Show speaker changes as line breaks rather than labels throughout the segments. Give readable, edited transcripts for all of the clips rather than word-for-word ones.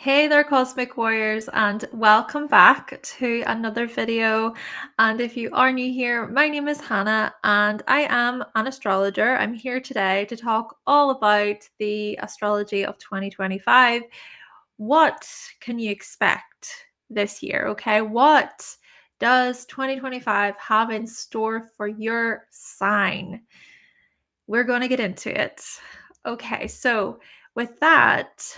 Hey there, Cosmic Warriors, and welcome back to another video. And if you are new here, my name is Hannah, and I am an astrologer. I'm here today to talk all about the astrology of 2025. What can you expect this year? Okay, what does 2025 have in store for your sign? We're going to get into it. Okay, so with that,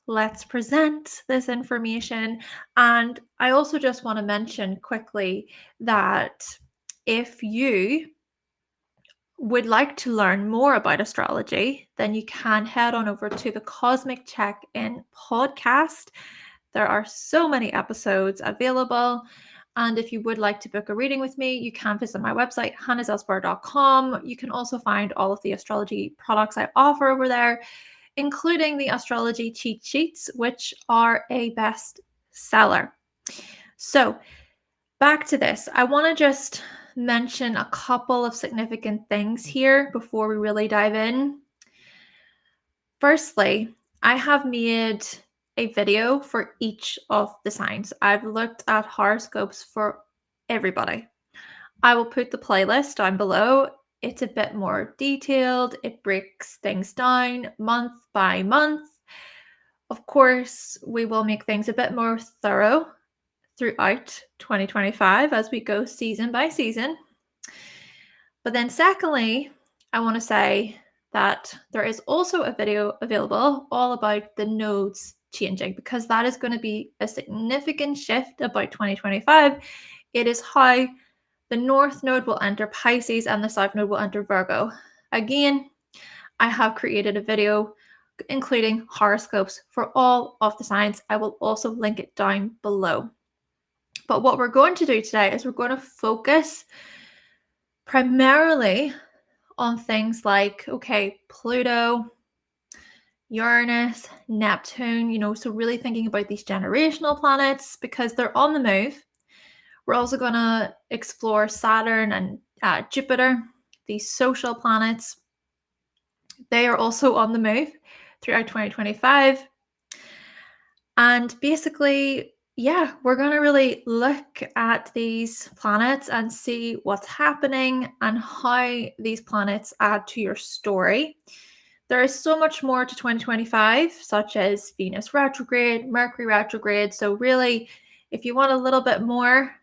let's present this information. And I also just want to mention quickly that if you would like to learn more about astrology, then you can head on over to the Cosmic Check-In podcast. There are so many episodes available. And if you would like to book a reading with me, you can visit my website, hannahselsewhere.com. You can also find all of the astrology products I offer over there, including the astrology cheat sheets, which are a best seller. So back to this, I want to just mention a couple of significant things here before we really dive in. Firstly, I have made a video for each of the signs. I've looked at horoscopes for everybody. I will put the playlist down below. It's a bit more detailed. It breaks things down month by month. Of course, we will make things a bit more thorough throughout 2025 as we go season by season. But then secondly, I want to say that there is also a video available all about the nodes changing, because that is going to be a significant shift about 2025. It is how the North Node will enter Pisces and the South Node will enter Virgo. Again, I have created a video including horoscopes for all of the signs. I will also link it down below. But what we're going to do today is we're going to focus primarily on things like, okay, Pluto, Uranus, Neptune, so really thinking about these generational planets because they're on the move. We're also going to explore Saturn and Jupiter, these social planets. They are also on the move throughout 2025. And basically, we're going to really look at these planets and see what's happening and how these planets add to your story. There is so much more to 2025, such as Venus retrograde, Mercury retrograde. So really, if you want a little bit more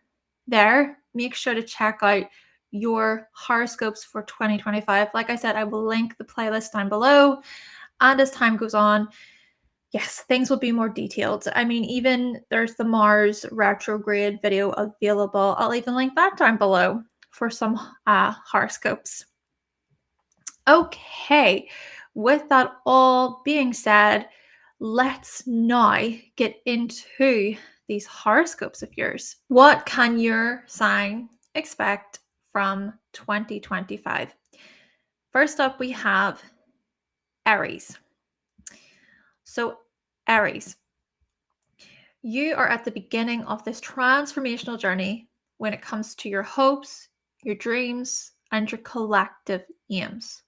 there, make sure to check out your horoscopes for 2025. Like I said, I will link the playlist down below. And as time goes on, yes, things will be more detailed. I mean, even there's the Mars retrograde video available. I'll even link that down below for some horoscopes. Okay, with that all being said, let's now get into these horoscopes of yours. What can your sign expect from 2025? First up, we have Aries. So Aries, you are at the beginning of this transformational journey when it comes to your hopes, your dreams, and your collective aims.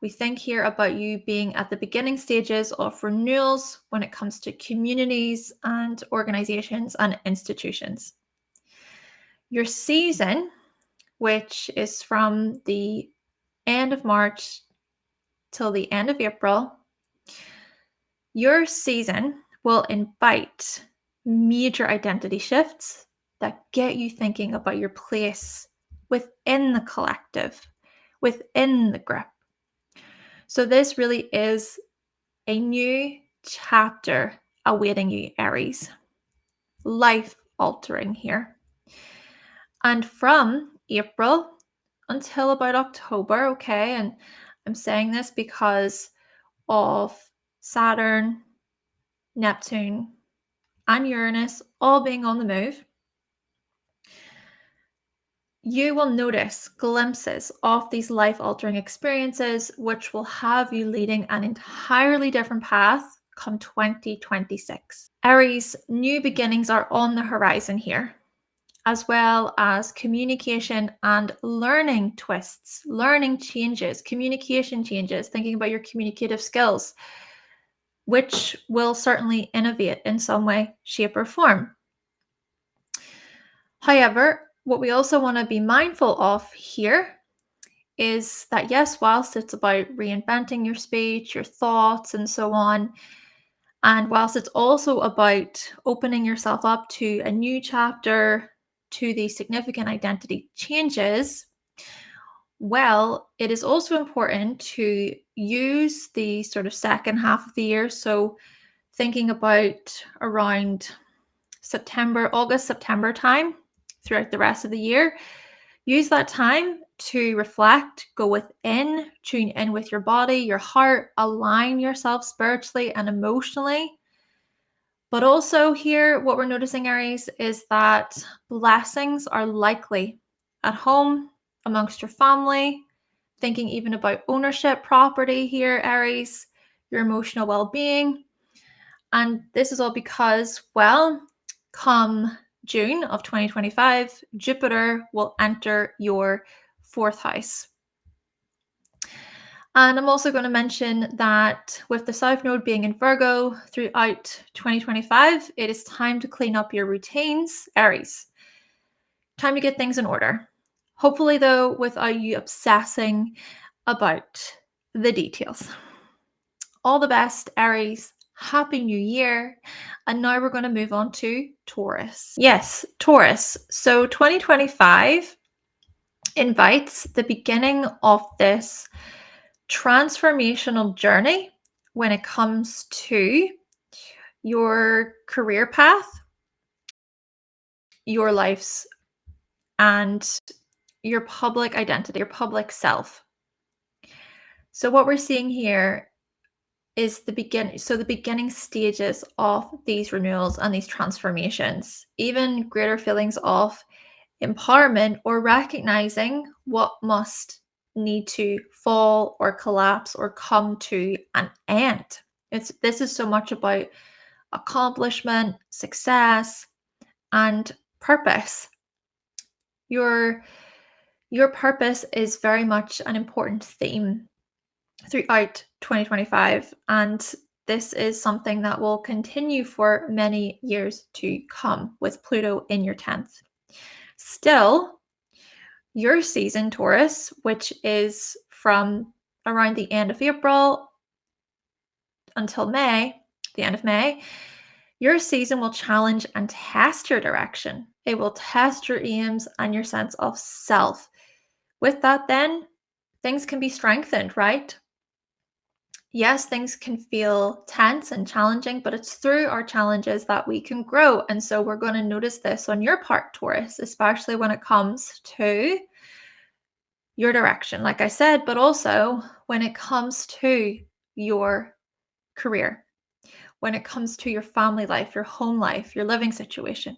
We think here about you being at the beginning stages of renewals when it comes to communities and organizations and institutions. Your season, which is from the end of March till the end of April, your season will invite major identity shifts that get you thinking about your place within the collective, within the group. So this really is a new chapter awaiting you, Aries. Life altering here. And from April until about October, okay, and I'm saying this because of Saturn, Neptune, and Uranus all being on the move, you will notice glimpses of these life-altering experiences, which will have you leading an entirely different path come 2026. Aries, new beginnings are on the horizon here, as well as communication and learning twists, learning changes, communication changes, thinking about your communicative skills. which will certainly innovate in some way, shape, or form. However, what we also want to be mindful of here is that, yes, whilst it's about reinventing your speech, your thoughts, and so on, and whilst it's also about opening yourself up to a new chapter, to the significant identity changes, well, it is also important to use the sort of second half of the year. So thinking about around August, September time throughout the rest of the year, use that time to reflect, go within, tune in with your body, your heart, align yourself spiritually and emotionally. But also here, what we're noticing, Aries, is that blessings are likely at home, amongst your family, thinking even about ownership, property here, Aries, your emotional well-being. And this is all because, well, come June of 2025, Jupiter will enter your 4th house. And I'm also going to mention that with the South Node being in Virgo throughout 2025, it is time to clean up your routines, Aries. Time to get things in order. Hopefully, though, without you obsessing about the details. All the best, Aries. Happy New Year. And now we're going to move on to Taurus. Yes, Taurus. So 2025 invites the beginning of this transformational journey when it comes to your career path, your life's, and your public identity, your public self. So what we're seeing here is the beginning stages of these renewals and these transformations, even greater feelings of empowerment or recognizing what must need to fall or collapse or come to an end. This is so much about accomplishment, success, and purpose. Your purpose is very much an important theme throughout 2025, and this is something that will continue for many years to come with Pluto in your 10th. Still, your season, Taurus, which is from around the end of April until May, the end of May, your season will challenge and test your direction. It will test your aims and your sense of self. With that, then, things can be strengthened, right? Yes, things can feel tense and challenging, but it's through our challenges that we can grow. And so we're going to notice this on your part, Taurus, especially when it comes to your direction, like I said, but also when it comes to your career, when it comes to your family life, your home life, your living situation.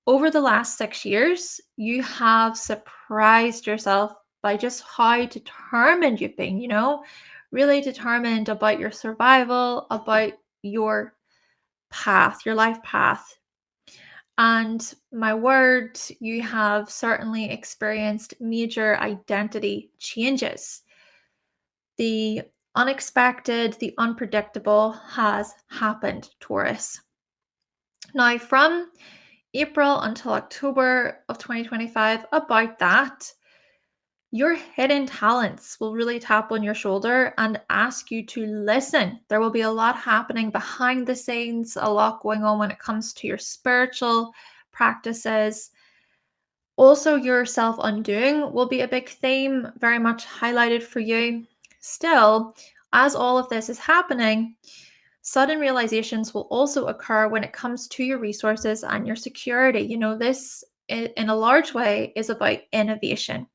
Over the last 6 years, you have surprised yourself by just how determined you've been, really determined about your survival, about your path, your life path. And my word, you have certainly experienced major identity changes. The unexpected, the unpredictable has happened, Taurus. Now, from April until October of 2025, about that, your hidden talents will really tap on your shoulder and ask you to listen. There will be a lot happening behind the scenes, a lot going on when it comes to your spiritual practices. Also, your self-undoing will be a big theme, very much highlighted for you. Still, as all of this is happening, sudden realizations will also occur when it comes to your resources and your security. This in a large way is about innovation.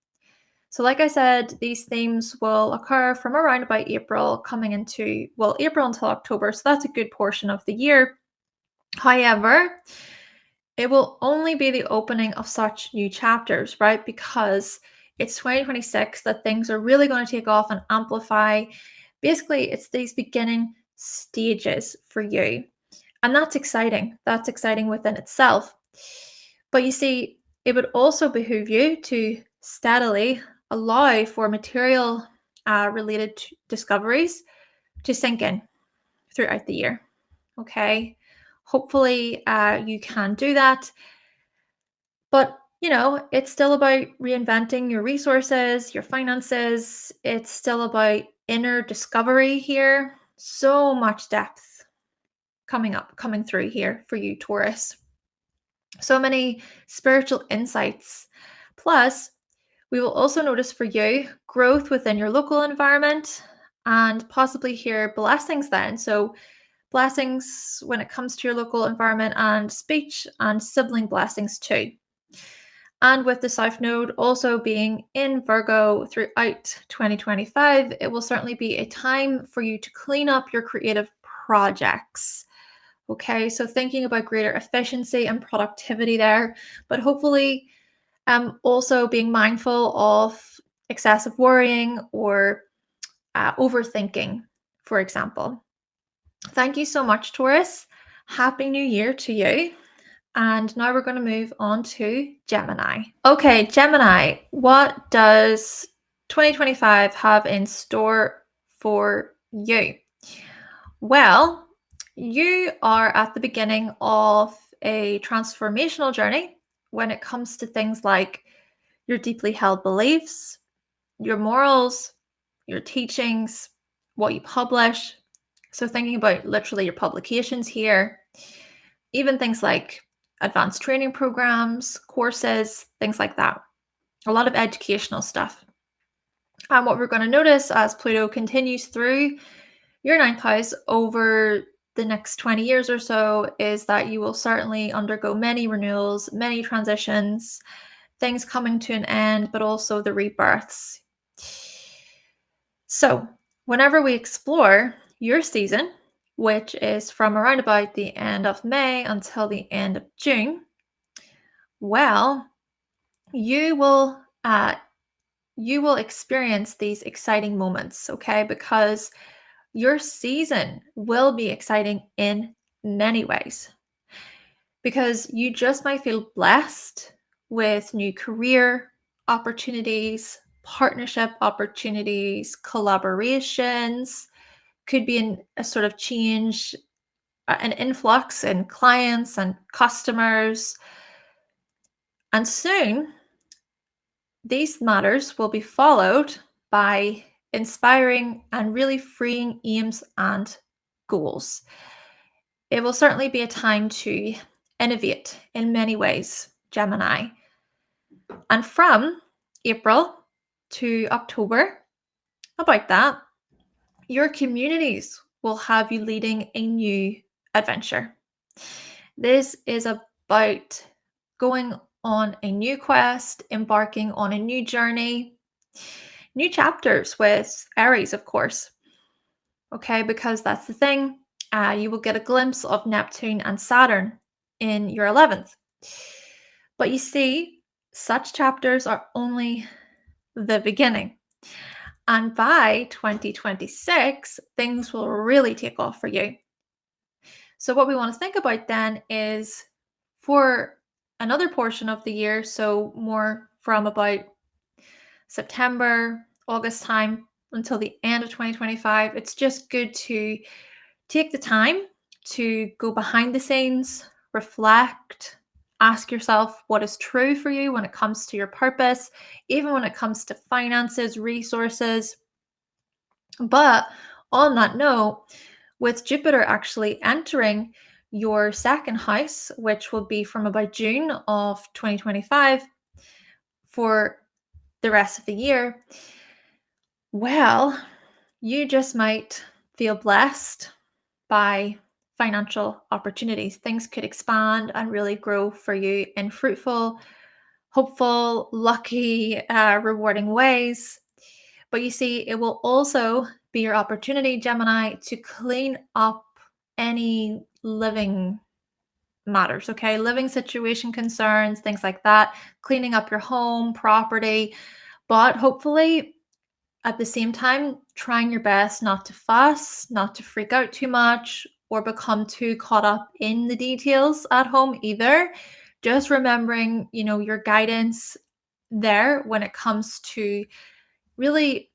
So like I said, these themes will occur from around about April April until October. So that's a good portion of the year. However, it will only be the opening of such new chapters, right? Because it's 2026 that things are really going to take off and amplify. Basically, it's these beginning stages for you. And that's exciting. That's exciting within itself. But you see, it would also behoove you to steadily allow for material related discoveries to sink in throughout the year. Okay. Hopefully, you can do that. But, it's still about reinventing your resources, your finances. It's still about inner discovery here. So much depth coming through here for you, Taurus. So many spiritual insights. Plus, we will also notice for you growth within your local environment and possibly hear blessings then. So, blessings when it comes to your local environment and speech and sibling blessings too. And with the South Node also being in Virgo throughout 2025, it will certainly be a time for you to clean up your creative projects. Okay, so thinking about greater efficiency and productivity there, but hopefully also being mindful of excessive worrying or overthinking, for example. Thank you so much, Taurus. Happy New Year to you. And now we're going to move on to Gemini. Okay, Gemini, what does 2025 have in store for you? Well, you are at the beginning of a transformational journey when it comes to things like your deeply held beliefs, your morals, your teachings, what you publish. So, thinking about literally your publications here, even things like advanced training programs, courses, things like that. A lot of educational stuff. And what we're going to notice as Pluto continues through your ninth house over the next 20 years or so is that you will certainly undergo many renewals, many transitions, things coming to an end, but also the rebirths. So, whenever we explore your season, which is from around about the end of May until the end of June, well, you will experience these exciting moments, okay? Because your season will be exciting in many ways. Because you just might feel blessed with new career opportunities, partnership opportunities, collaborations. Could be a sort of change, an influx in clients and customers. And soon, these matters will be followed by inspiring and really freeing aims and goals. It will certainly be a time to innovate in many ways, Gemini. And from April to October, about that, your communities will have you leading a new adventure. This is about going on a new quest, embarking on a new journey, new chapters with Aries, of course. Okay, because that's the thing. You will get a glimpse of Neptune and Saturn in your 11th. But you see, such chapters are only the beginning. And by 2026, things will really take off for you. So, what we want to think about then is for another portion of the year, so more from about September, August time until the end of 2025, it's just good to take the time to go behind the scenes, reflect, ask yourself what is true for you when it comes to your purpose, even when it comes to finances, resources. But on that note, with Jupiter actually entering your second house, which will be from about June of 2025 for the rest of the year, well, you just might feel blessed by financial opportunities. Things could expand and really grow for you in fruitful, hopeful, lucky, rewarding ways. But you see, it will also be your opportunity, Gemini, to clean up any living matters, okay? Living situation concerns, things like that, cleaning up your home, property, but hopefully at the same time, trying your best not to fuss, not to freak out too much, or become too caught up in the details at home either. Just remembering, your guidance there when it comes to really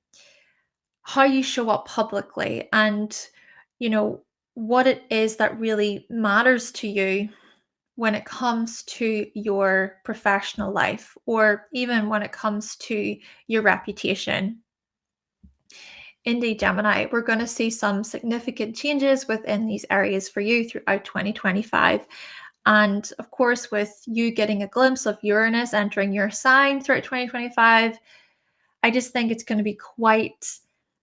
how you show up publicly and, what it is that really matters to you when it comes to your professional life, or even when it comes to your reputation. Indeed, Gemini, we're going to see some significant changes within these areas for you throughout 2025. And of course, with you getting a glimpse of Uranus entering your sign throughout 2025, I just think it's going to be quite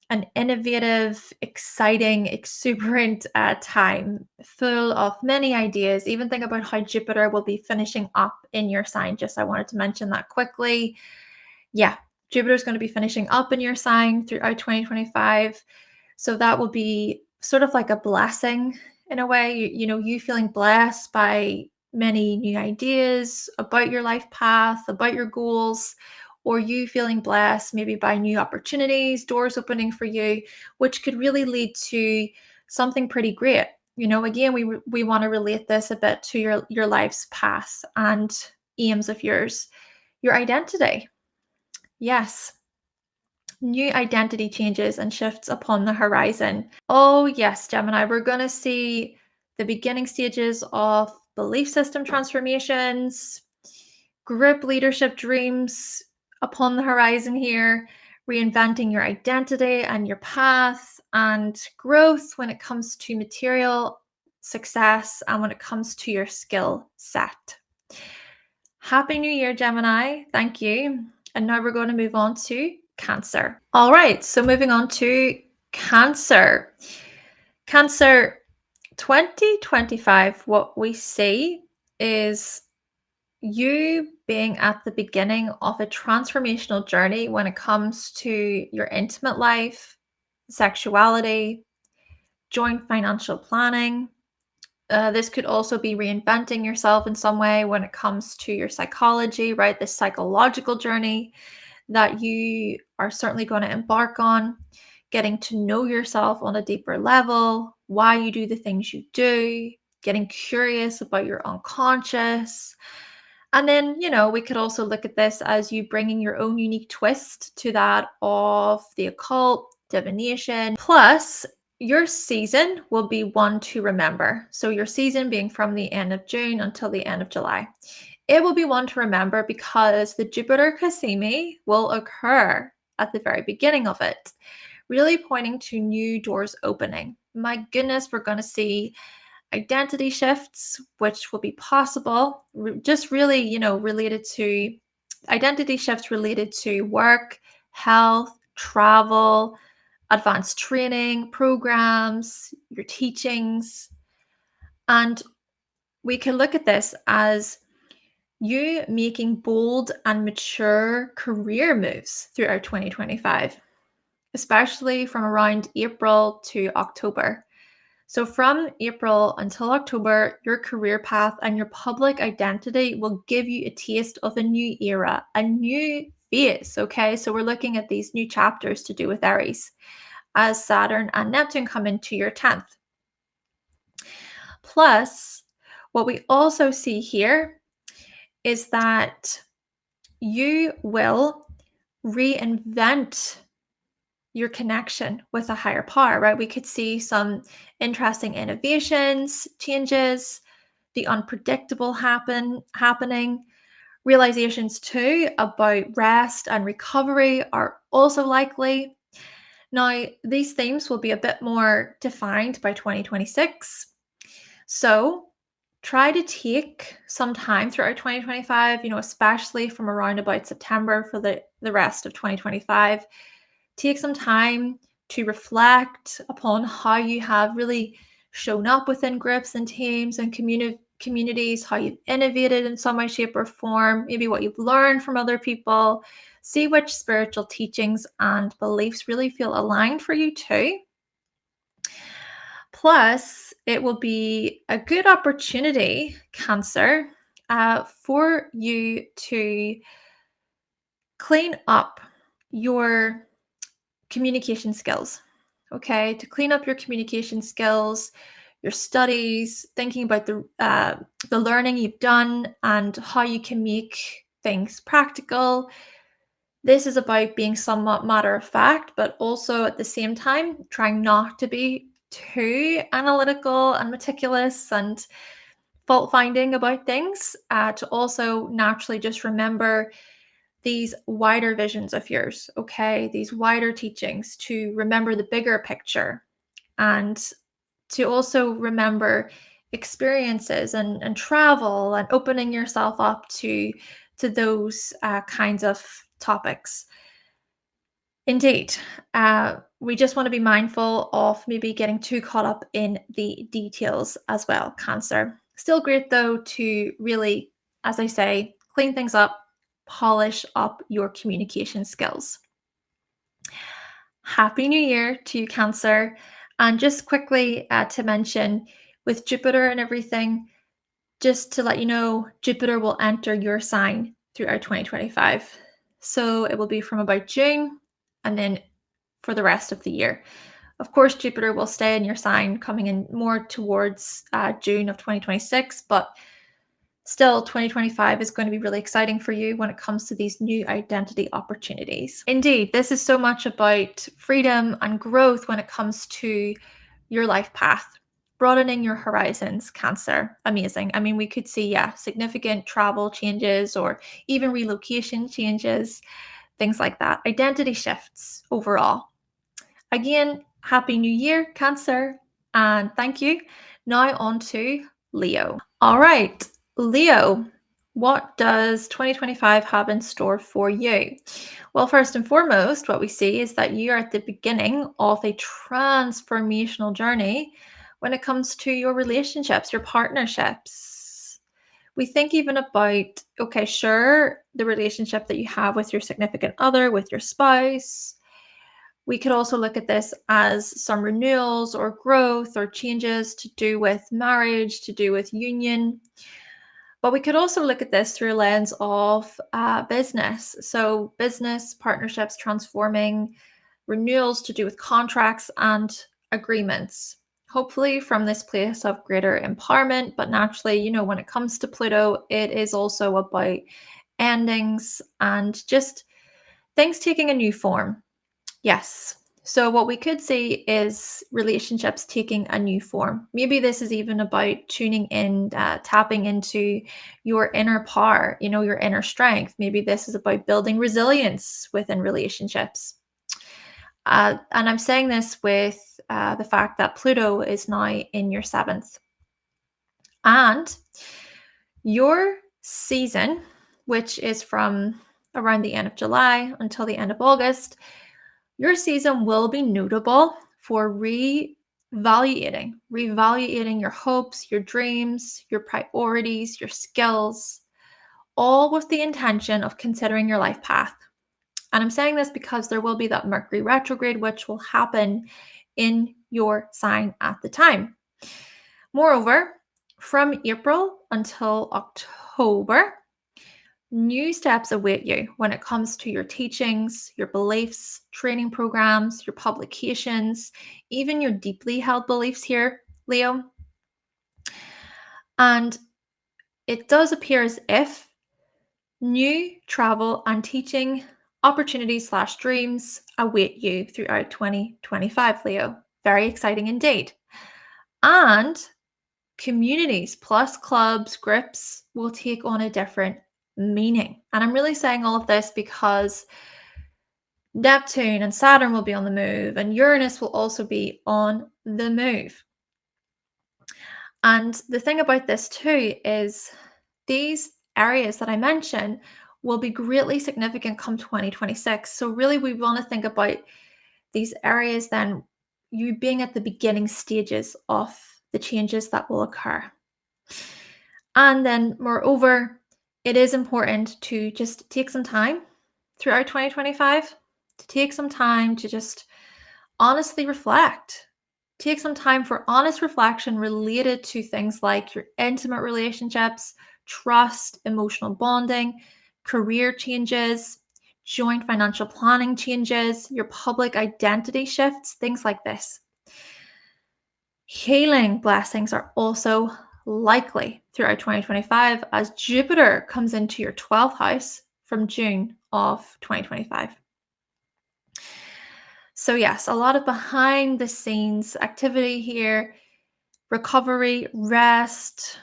an innovative, exciting, exuberant time, full of many ideas. Even think about how Jupiter will be finishing up in your sign. Just I wanted to mention that quickly. Yeah, Jupiter's going to be finishing up in your sign throughout 2025. So that will be sort of like a blessing in a way, you feeling blessed by many new ideas about your life path, about your goals, or you feeling blessed maybe by new opportunities, doors opening for you, which could really lead to something pretty great. Again, we want to relate this a bit to your life's path and aims of yours, your identity. Yes, new identity changes and shifts upon the horizon. Oh, yes, Gemini, we're going to see the beginning stages of belief system transformations, group leadership dreams upon the horizon here, reinventing your identity and your path, and growth when it comes to material success and when it comes to your skill set. Happy New Year, Gemini. Thank you. And now we're going to move on to Cancer. All right, so moving on to Cancer. Cancer 2025, what we see is you being at the beginning of a transformational journey when it comes to your intimate life, sexuality, joint financial planning. This could also be reinventing yourself in some way when it comes to your psychology, right? This psychological journey that you are certainly going to embark on, getting to know yourself on a deeper level, why you do the things you do, getting curious about your unconscious. And then, we could also look at this as you bringing your own unique twist to that of the occult, divination. Plus, your season will be one to remember. So, your season being from the end of June until the end of July. It will be one to remember because the Jupiter Cassimi will occur at the very beginning of it, really pointing to new doors opening. My goodness, we're going to see identity shifts, which will be possible, just really, related to identity shifts related to work, health, travel, advanced training programs, your teachings. And we can look at this as you making bold and mature career moves throughout 2025, especially from around April to October. So from April until October, your career path and your public identity will give you a taste of a new era, a new phase, okay? So we're looking at these new chapters to do with Aries as Saturn and Neptune come into your 10th. Plus, what we also see here is that you will reinvent your connection with a higher power, right? We could see some interesting innovations, changes, the unpredictable happening. Realizations too about rest and recovery are also likely. Now, these themes will be a bit more defined by 2026. So try to take some time throughout 2025, especially from around about September for the rest of 2025. Take some time to reflect upon how you have really shown up within groups and teams and communities, how you've innovated in some way, shape, or form, maybe what you've learned from other people. See which spiritual teachings and beliefs really feel aligned for you too. Plus, it will be a good opportunity, Cancer, for you to clean up your communication skills. Okay, to clean up your communication skills, your studies, thinking about the learning you've done and how you can make things practical. This is about being somewhat matter of fact, but also at the same time trying not to be too analytical and meticulous and fault finding about things, to also naturally just remember these wider visions of yours, okay? These wider teachings, to remember the bigger picture, and to also remember experiences and travel and opening yourself up to those kinds of topics. Indeed. We just want to be mindful of maybe getting too caught up in the details as well, Cancer. Still great though to really, as I say, clean things up, polish up your communication skills. Happy New Year to you, Cancer. And just quickly to mention, with Jupiter and everything, just to let you know, Jupiter will enter your sign throughout 2025. So it will be from about June and then for the rest of the year. Of course, Jupiter will stay in your sign coming in more towards June of 2026, but still 2025 is going to be really exciting for you when it comes to these new identity opportunities. Indeed, this is so much about freedom and growth when it comes to your life path, broadening your horizons, Cancer. Amazing. I mean, we could see, significant travel changes or even relocation changes, things like that. Identity shifts overall. Again, Happy New Year, Cancer, and thank you. Now on to Leo. All right, Leo, what does 2025 have in store for you? Well, first and foremost, what we see is that you are at the beginning of a transformational journey when it comes to your relationships, your partnerships. We think even about, okay, sure, the relationship that you have with your significant other, with your spouse. We could also look at this as some renewals or growth or changes to do with marriage, to do with union. But we could also look at this through a lens of business. So business partnerships transforming, renewals to do with contracts and agreements. Hopefully from this place of greater empowerment, but naturally, when it comes to Pluto, it is also about endings and just things taking a new form. Yes. So what we could see is relationships taking a new form. Maybe this is even about tuning in, tapping into your inner power, your inner strength. Maybe this is about building resilience within relationships. And I'm saying this with the fact that Pluto is now in your 7th. And your season, which is from around the end of July until the end of August, your season will be notable for reevaluating your hopes, your dreams, your priorities, your skills, all with the intention of considering your life path. And I'm saying this because there will be that Mercury retrograde, which will happen in your sign at the time. Moreover, from April until October, new steps await you when it comes to your teachings, your beliefs, training programs, your publications, even your deeply held beliefs here, Leo. And it does appear as if new travel and teaching opportunities / dreams await you throughout 2025, Leo. Very exciting indeed. And communities plus clubs, groups will take on a different meaning. And I'm really saying all of this because Neptune and Saturn will be on the move, and Uranus will also be on the move. And the thing about this too is these areas that I mentioned will be greatly significant come 2026. So really we want to think about these areas then, you being at the beginning stages of the changes that will occur. And then moreover, it is important to just take some time throughout 2025 to take some time to just honestly reflect. Take some time for honest reflection related to things like your intimate relationships, trust, emotional bonding, career changes, joint financial planning changes, your public identity shifts, things like this. Healing blessings are also likely throughout 2025 as Jupiter comes into your 12th house from June of 2025. So yes, a lot of behind the scenes activity here, recovery, rest.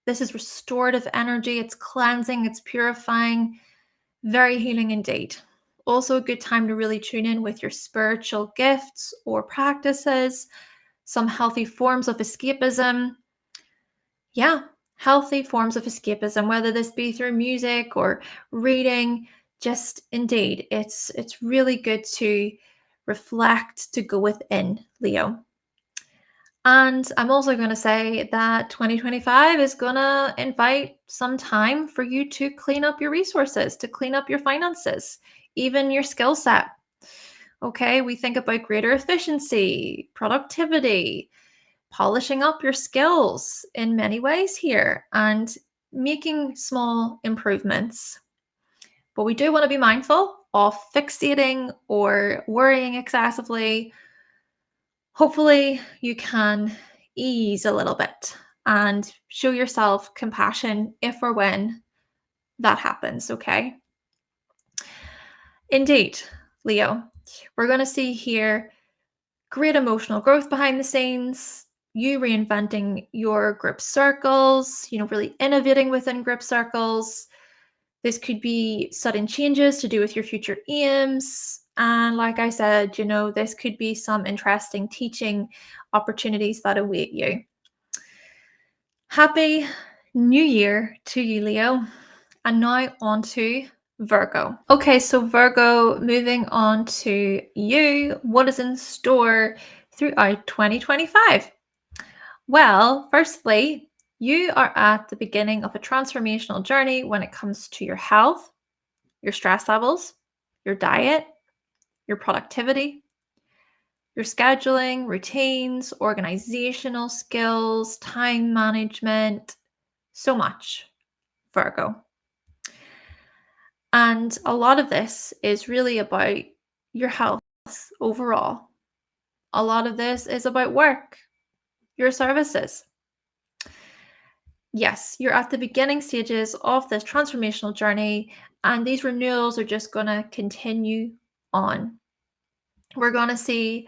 This is restorative energy. It's cleansing, it's purifying, very healing indeed. Also a good time to really tune in with your spiritual gifts or practices, some healthy forms of escapism. Yeah, healthy forms of escapism, whether this be through music or reading. Just indeed, it's really good to reflect, to go within, Leo. And I'm also going to say that 2025 is going to invite some time for you to clean up your resources, to clean up your finances, even your skill set. Okay, we think about greater efficiency, productivity, polishing up your skills in many ways here, and making small improvements. But we do want to be mindful of fixating or worrying excessively. Hopefully, you can ease a little bit and show yourself compassion if or when that happens, okay? Indeed, Leo, we're going to see here great emotional growth behind the scenes, you reinventing your group circles, really innovating within group circles. This could be sudden changes to do with your future aims. And like I said, this could be some interesting teaching opportunities that await you. Happy New Year to you, Leo. And now on to Virgo. Okay, so Virgo, moving on to you. What is in store throughout 2025? Well, firstly, you are at the beginning of a transformational journey when it comes to your health, your stress levels, your diet, your productivity, your scheduling, routines, organizational skills, time management, so much, Virgo. And a lot of this is really about your health overall. A lot of this is about work, your services. Yes, you're at the beginning stages of this transformational journey, and these renewals are just going to continue on. We're going to see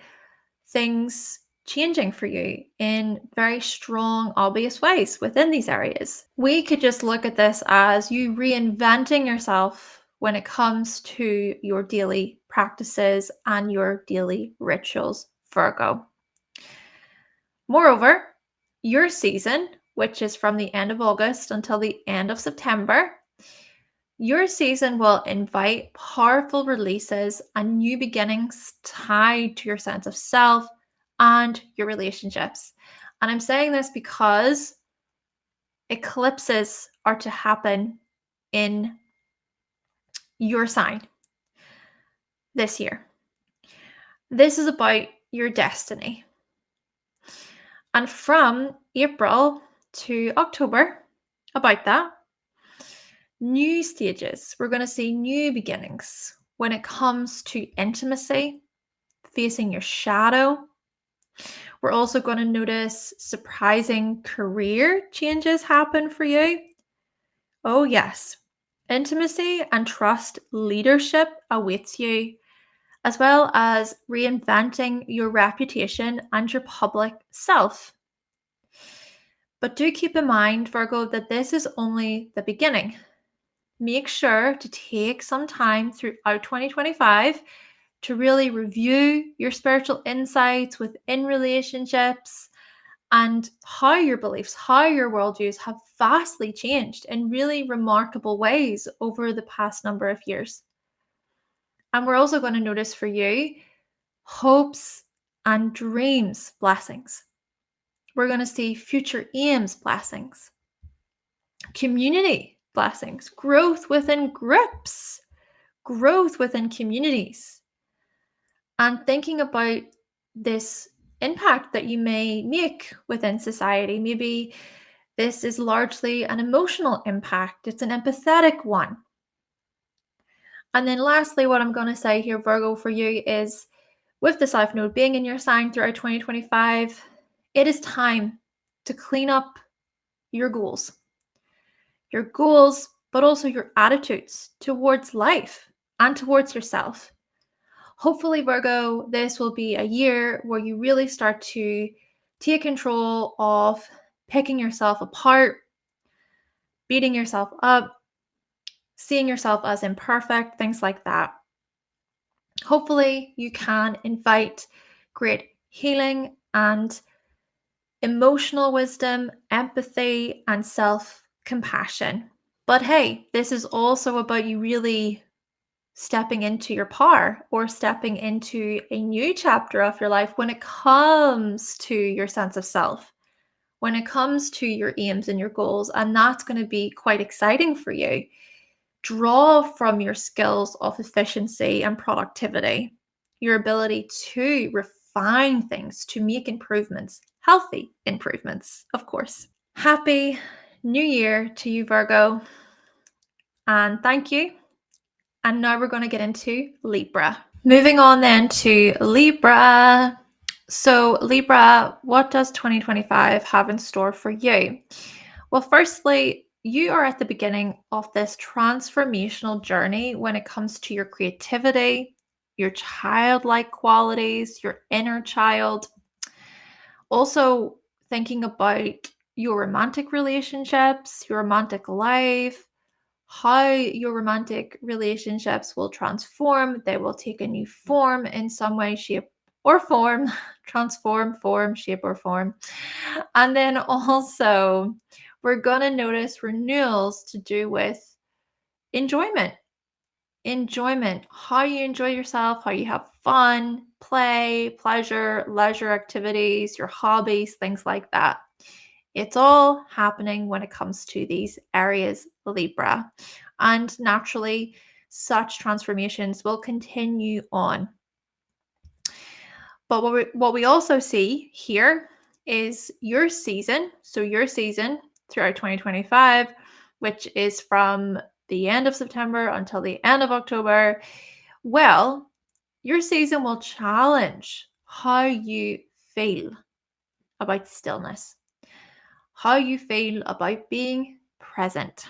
things changing for you in very strong, obvious ways within these areas. We could just look at this as you reinventing yourself when it comes to your daily practices and your daily rituals, Virgo. Moreover, your season, which is from the end of August until the end of September, your season will invite powerful releases and new beginnings tied to your sense of self and your relationships. And I'm saying this because eclipses are to happen in your sign this year. This is about your destiny. And from April to October, about that, new stages. We're going to see new beginnings when it comes to intimacy, facing your shadow. We're also going to notice surprising career changes happen for you. Oh, yes. Intimacy and trust leadership awaits you, as well as reinventing your reputation and your public self. But do keep in mind, Virgo, that this is only the beginning. Make sure to take some time throughout 2025 to really review your spiritual insights within relationships and how your beliefs, how your worldviews have vastly changed in really remarkable ways over the past number of years. And we're also going to notice for you hopes and dreams blessings. We're going to see future aims blessings, community blessings, growth within groups, growth within communities, and thinking about this impact that you may make within society. Maybe this is largely an emotional impact, it's an empathetic one. And then lastly, what I'm going to say here, Virgo, for you is with the South Node being in your sign throughout 2025, it is time to clean up your goals, but also your attitudes towards life and towards yourself. Hopefully, Virgo, this will be a year where you really start to take control of picking yourself apart, beating yourself up, seeing yourself as imperfect, things like that. Hopefully, you can invite great healing and emotional wisdom, empathy, and self-compassion. But hey, this is also about you really stepping into your power or stepping into a new chapter of your life when it comes to your sense of self, when it comes to your aims and your goals. And that's going to be quite exciting for you. Draw from your skills of efficiency and productivity, your ability to refine things, to make improvements, healthy improvements, of course. Happy New Year to you, Virgo. And thank you. And now we're going to get into Libra. Moving on then to Libra. So Libra, what does 2025 have in store for you? Well, firstly, you are at the beginning of this transformational journey when it comes to your creativity, your childlike qualities, your inner child. Also, thinking about your romantic relationships, your romantic life, how your romantic relationships will transform. They will take a new form in some way, shape, or form. Transform, form, shape, or form. And then also, we're going to notice renewals to do with enjoyment. Enjoyment, how you enjoy yourself, how you have fun, play, pleasure, leisure activities, your hobbies, things like that. It's all happening when it comes to these areas, Libra. And naturally, such transformations will continue on. But what we also see here is your season. So your season throughout 2025, which is from the end of September until the end of October. Well, your season will challenge how you feel about stillness, how you feel about being present.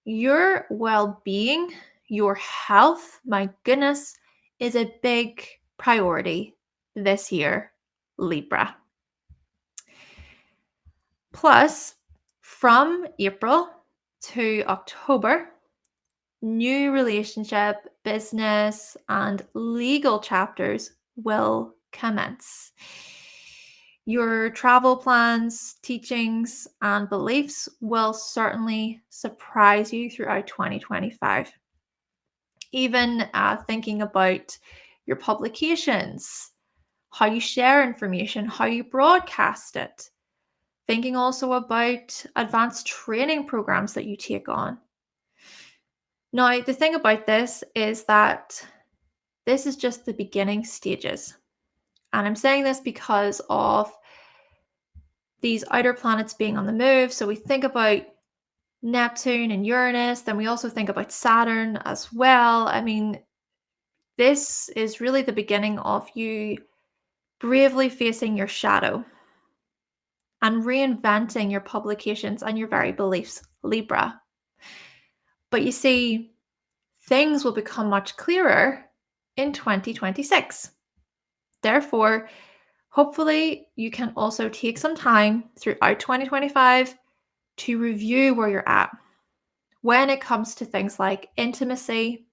Your well-being, your health, my goodness, is a big priority this year, Libra. Plus, from April to October, new relationship, business, and legal chapters will commence. Your travel plans, teachings, and beliefs will certainly surprise you throughout 2025. Even thinking about your publications, how you share information, how you broadcast it. Thinking also about advanced training programs that you take on. Now, the thing about this is that this is just the beginning stages. And I'm saying this because of these outer planets being on the move. So we think about Neptune and Uranus, then we also think about Saturn as well. I mean, this is really the beginning of you bravely facing your shadow and reinventing your publications and your very beliefs, Libra. But you see, things will become much clearer in 2026. Therefore, hopefully, you can also take some time throughout 2025 to review where you're at when it comes to things like intimacy,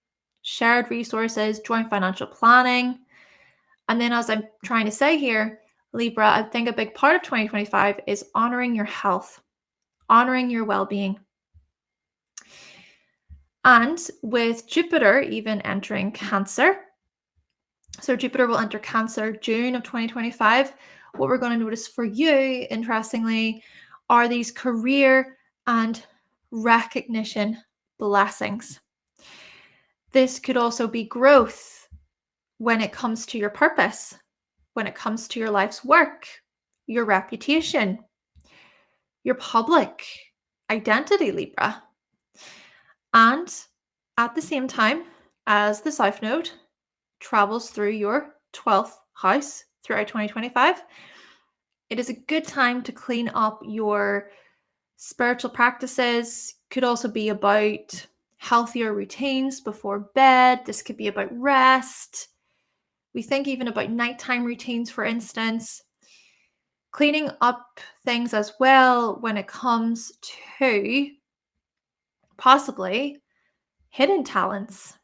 shared resources, joint financial planning. And then, as I'm trying to say here, Libra, I think a big part of 2025 is honoring your health, honoring your well-being. And with Jupiter even entering Cancer, so Jupiter will enter Cancer June of 2025. What we're going to notice for you, interestingly, are these career and recognition blessings. This could also be growth when it comes to your purpose, when it comes to your life's work, your reputation, your public identity, Libra. And at the same time, as the South Node travels through your 12th house throughout 2025, it is a good time to clean up your spiritual practices. Could also be about healthier routines before bed. This could be about rest. We think even about nighttime routines, for instance. Cleaning up things as well when it comes to possibly hidden talents.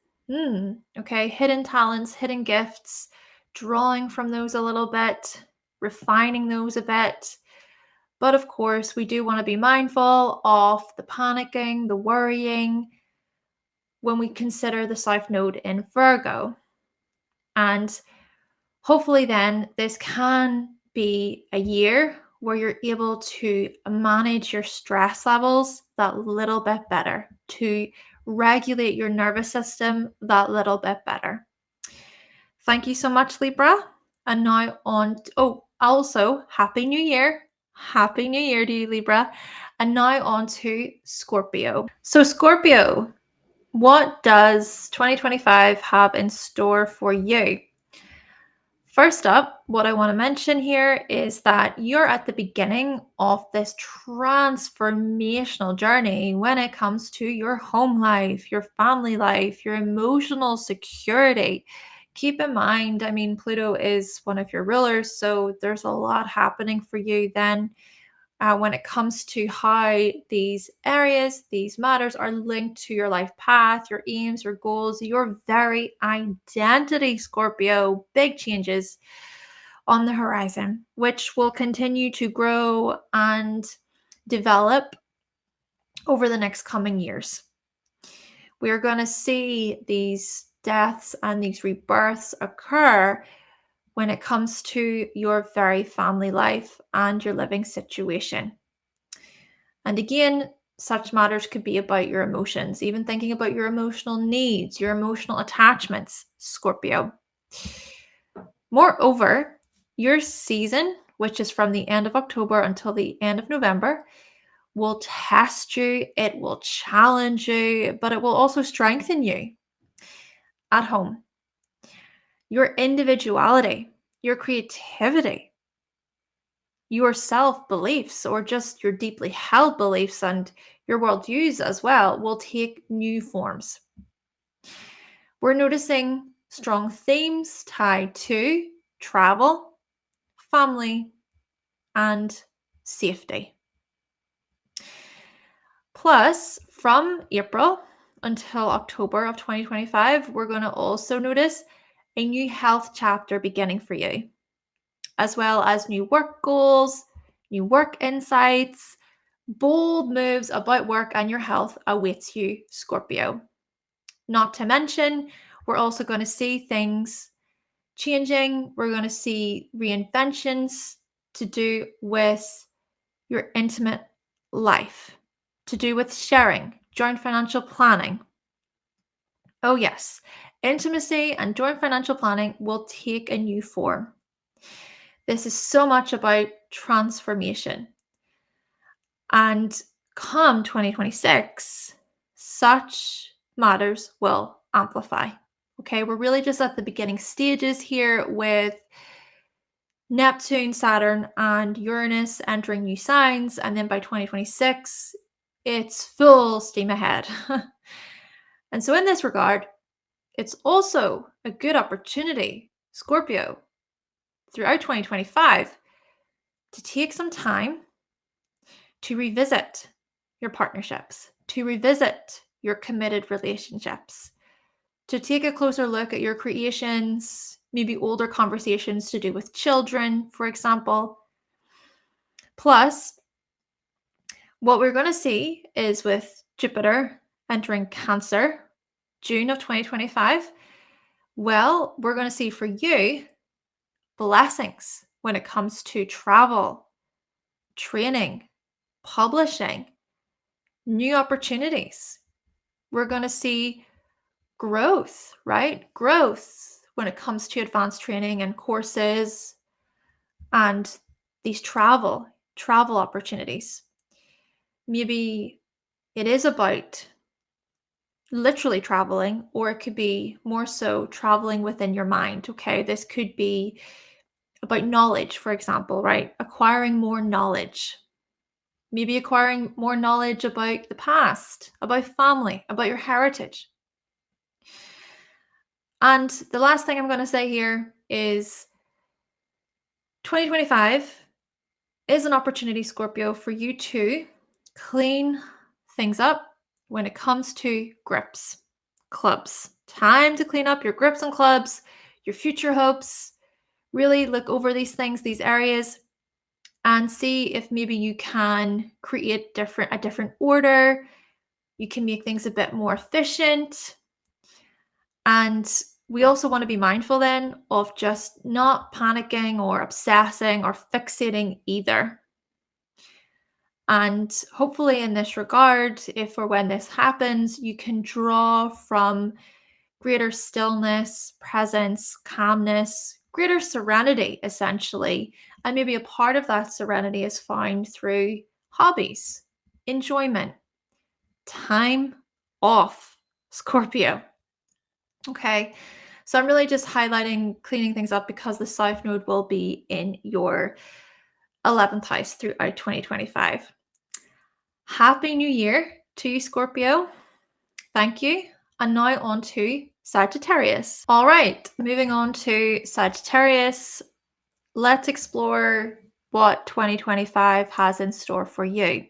Okay, hidden talents, hidden gifts, drawing from those a little bit, refining those a bit. But of course, we do want to be mindful of the panicking, the worrying when we consider the South Node in Virgo. And hopefully then this can be a year where you're able to manage your stress levels that little bit better, to regulate your nervous system that little bit better. Thank you so much, Libra. And now also Happy New Year. Happy New Year to you, Libra. And now on to Scorpio. So Scorpio, what does 2025 have in store for you? First up, what I want to mention here is that you're at the beginning of this transformational journey when it comes to your home life, your family life, your emotional security. Keep in mind, Pluto is one of your rulers, so there's a lot happening for you then. When it comes to how these areas, these matters are linked to your life path, your aims, your goals, your very identity, Scorpio. Big changes on the horizon, which will continue to grow and develop over the next coming years. We are going to see these deaths and these rebirths occur when it comes to your very family life and your living situation. And again, such matters could be about your emotions, even thinking about your emotional needs, your emotional attachments, Scorpio. Moreover, your season, which is from the end of October until the end of November, will test you, it will challenge you, but it will also strengthen you at home. Your individuality, your creativity, your self-beliefs, or just your deeply held beliefs and your worldviews as well, will take new forms. We're noticing strong themes tied to travel, family, and safety. Plus, from April until October of 2025, we're going to also notice a new health chapter beginning for you, as well as new work goals, new work insights, bold moves about work and your health awaits you, Scorpio. Not to mention, we're also going to see things changing. We're going to see reinventions to do with your intimate life, to do with sharing, joint financial planning. Oh yes, intimacy and joint financial planning will take a new form. This is so much about transformation. And come 2026, such matters will amplify. Okay, we're really just at the beginning stages here with Neptune, Saturn, and Uranus entering new signs. And then by 2026, it's full steam ahead. And so in this regard, it's also a good opportunity, Scorpio, throughout 2025, to take some time to revisit your partnerships, to revisit your committed relationships, to take a closer look at your creations, maybe older conversations to do with children, for example. Plus, what we're going to see is with Jupiter entering Cancer, June of 2025, well, we're going to see for you blessings when it comes to travel, training, publishing, new opportunities. We're going to see growth, right? Growth when it comes to advanced training and courses and these travel opportunities. Maybe it is about literally traveling, or it could be more so traveling within your mind. Okay, this could be about knowledge, for example, right? Acquiring more knowledge. maybe acquiring more knowledge about the past, about family, about your heritage. And the last thing I'm going to say here is 2025 is an opportunity, Scorpio, for you to clean things up when it comes to grips, clubs. Time to clean up your grips and clubs, your future hopes. Really look over these things, these areas, and see if maybe you can create a different order. You can make things a bit more efficient. And we also want to be mindful then of just not panicking or obsessing or fixating either. And hopefully in this regard, if or when this happens, you can draw from greater stillness, presence, calmness, greater serenity, essentially. And maybe a part of that serenity is found through hobbies, enjoyment, time off, Scorpio. Okay, so I'm really just highlighting cleaning things up because the South Node will be in your 11th house throughout 2025. Happy New Year to you, Scorpio. Thank you. And now on to Sagittarius. All right, moving on to Sagittarius. Let's explore what 2025 has in store for you.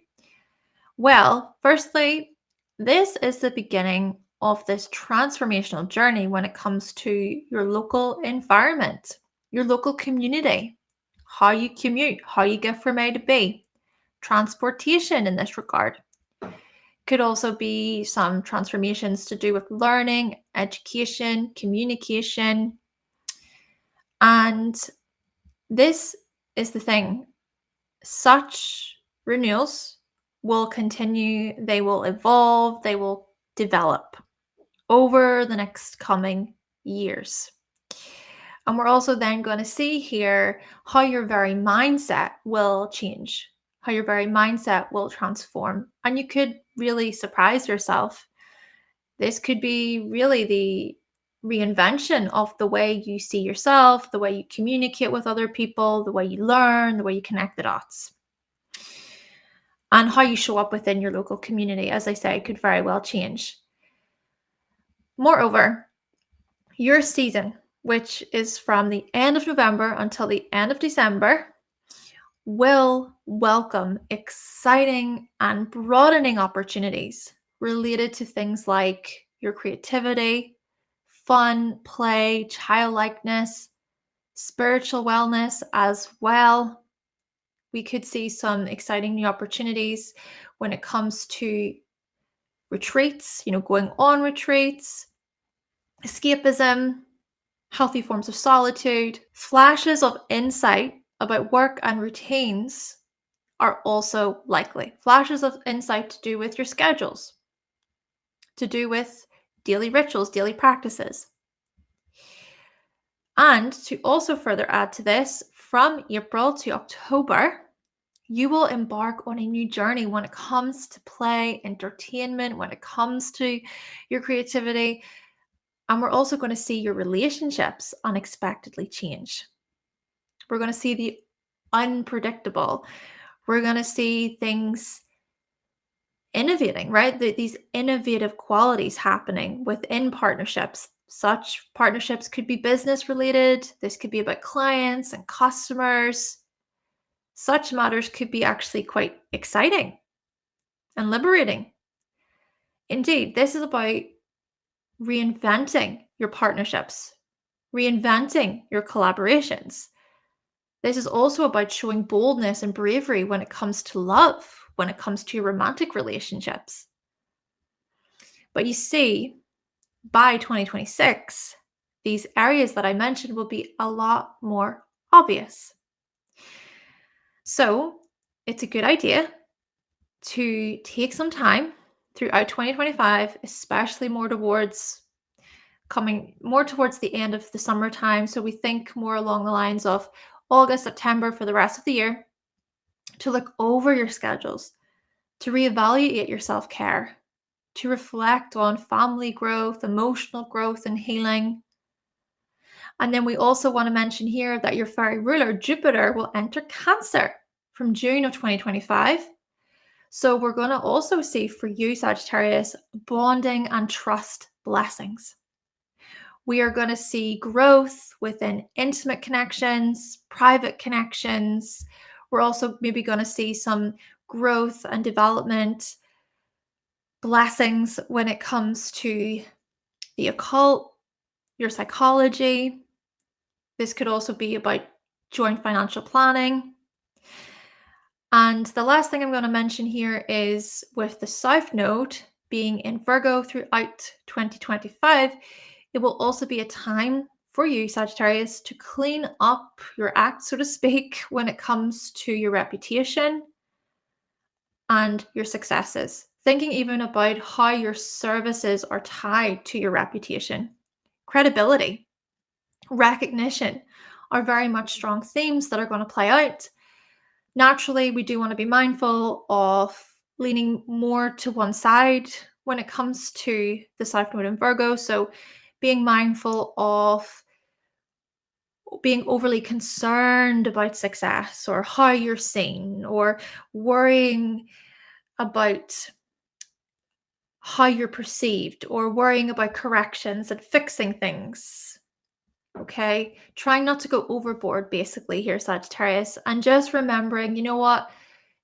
Well, firstly, this is the beginning of this transformational journey when it comes to your local environment, your local community, how you commute, how you get from A to B, transportation in this regard. Could also be some transformations to do with learning, education, communication. And this is the thing. Such renewals will continue, they will evolve, they will develop over the next coming years. And we're also then going to see here how your very mindset will change, how your very mindset will transform. And you could really surprise yourself. This could be really the reinvention of the way you see yourself, the way you communicate with other people, the way you learn, the way you connect the dots. And how you show up within your local community, as I say, could very well change. Moreover, your season, which is from the end of November until the end of December, will welcome exciting and broadening opportunities related to things like your creativity, fun, play, childlikeness, spiritual wellness as well. We could see some exciting new opportunities when it comes to retreats, going on retreats, escapism, healthy forms of solitude. Flashes of insight about work and routines are also likely. Flashes of insight to do with your schedules, to do with daily rituals, daily practices. And to also further add to this, from April to October, you will embark on a new journey when it comes to play, entertainment, when it comes to your creativity. And we're also going to see your relationships unexpectedly change. We're going to see the unpredictable. We're going to see things innovating, right? These innovative qualities happening within partnerships. Such partnerships could be business related. This could be about clients and customers. Such matters could be actually quite exciting and liberating. Indeed, this is about reinventing your partnerships, reinventing your collaborations. This is also about showing boldness and bravery when it comes to love, when it comes to your romantic relationships. But you see, by 2026, these areas that I mentioned will be a lot more obvious. So it's a good idea to take some time throughout 2025, especially more towards the end of the summertime. So we think more along the lines of August, September for the rest of the year, to look over your schedules, to reevaluate your self-care, to reflect on family growth, emotional growth, and healing. And then we also want to mention here that your fairy ruler, Jupiter, will enter Cancer from June of 2025 So we're going to also see for you, Sagittarius, bonding and trust blessings. We are going to see growth within intimate connections, private connections. We're also maybe going to see some growth and development blessings when it comes to the occult, your psychology. This could also be about joint financial planning. And the last thing I'm going to mention here is with the South Node being in Virgo throughout 2025, it will also be a time for you, Sagittarius, to clean up your act, so to speak, when it comes to your reputation and your successes. Thinking even about how your services are tied to your reputation. Credibility, recognition are very much strong themes that are going to play out. Naturally, we do want to be mindful of leaning more to one side when it comes to the South Node in Virgo. So being mindful of being overly concerned about success or how you're seen, or worrying about how you're perceived, or worrying about corrections and fixing things. Okay, trying not to go overboard basically here, Sagittarius, and just remembering, you know what,